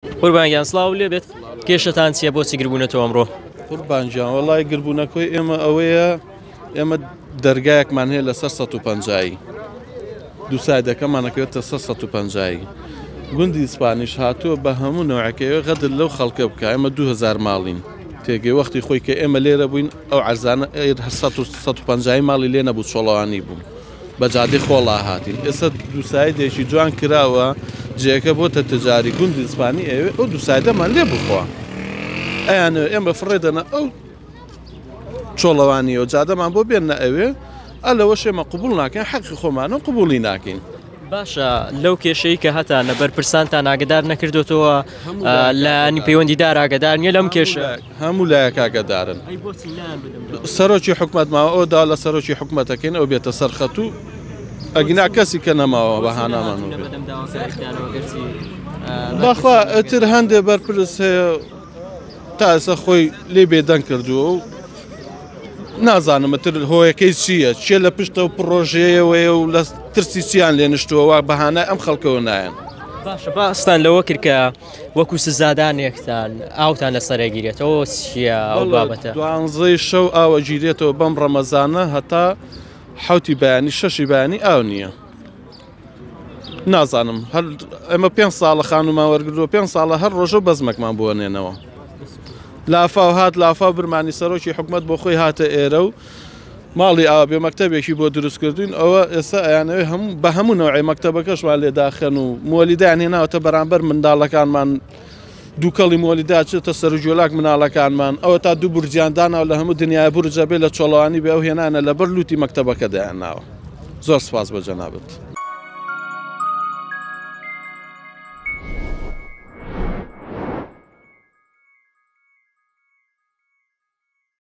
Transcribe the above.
قوربانگیان سڵاو لێ بێت کێشەتان چییە بۆ چی گربوونەتەوە ئەمڕۆ؟ قوربانجان وەڵای گربوونەکەی ئێمە ئەوەیە ئێمە دەرگایەکمان هەیە لەسەر 150 دوو سایدەکەمانەکەوێتە 150 گوندی ئیسپانیش هاتووە بە هەموو نەوەکەوێ غەدر لەو خەڵکە بکە ئێمە 2000 ماڵین تێگەی وەختی خۆی کە ئێمە لێرە بووین ئەو عەرزانە 150 ماڵی لێ نەبوو چۆڵەوانی بوو بە جادەی خۆڵا هاتین ئێستا دوو سایدێکی جوان کراوە جێەکە بۆتە تجاری گوندی ئیسپانی ئەوێ ئەو دوو سایدەمان لێ بخوا ئەیان ئێمە فڕێدەنە ئەو چۆڵەوانیەوە جادەمان بۆ بێنە ئەوێ ئەلەوە شێمە قبول ناکەین حەقی خۆمانە قبولی ناکەین. باشە لەو کێشەی کە هەتانە بەرپرسانتان ئاگدار نەکردوێتەوە لانی پەیوەندیدار ئاگدار نیە لەم کێشە؟ هەموو لایەک ئاگدارن. سەرۆکی حکومەت ماوە ئەودا لە سەرۆکی حکومەتەکەین ئەو بێتە سەرخەتوو ئەگینا کەسی کە نەماوە بەهانامان بەخوا ئەتر هەندێک بەرپرس هەیە تا ئێستا خۆی لێ بێدەنگ کردووە و نازانم ئەتر هۆیەکەی چییە چێ لە پشتە و پرۆژەیەوەیە و لە ترسی چیان لێ نشتووەوە بەهانای ئەم خەڵکەوە نایەن. باشە باستان لەوە کرد کە وەکو سزادانێکتان ئاوتان لە سەرگیرێتەوە چییە ئەو بابەتە؟ 12 شەو ئاوە گیرێتەوە بەم ڕەمەزانە هەتا حوتی بەیانی شەشی بەیانی ئاو نییە. نازانم ئەمە 5 ساڵە خانومان وەرگردووە 5 ساڵە هەر ڕۆژە بەزمەکمان بووەنێنەوە. لافاو هات لافاو برمانی سەرۆکی حکومەت بۆ خۆی هاتە ئێرە و ماڵی ئاوا بێ مەکتەبێکی بۆ دروستکردوین ئەوە ئێستا ئەیانەوەی بە هەموو نەوەی مەکتەبەکەشمان لێداخەن و مۆلیدایان هێناوەتە بەرامبەر منداڵەکانمان دووکەڵی مۆلیدا چێتە سەرجۆلاک مناڵەکانمان ئەوە تا دوو بورجیاندانەوە لە هەموو دنیای بورجە بێ لە چۆڵەوانی بێ ئەو هێنانە لەبەر لوتی مەکتەبەکە دایانناوە. زۆر سپاس بە جەنابەت.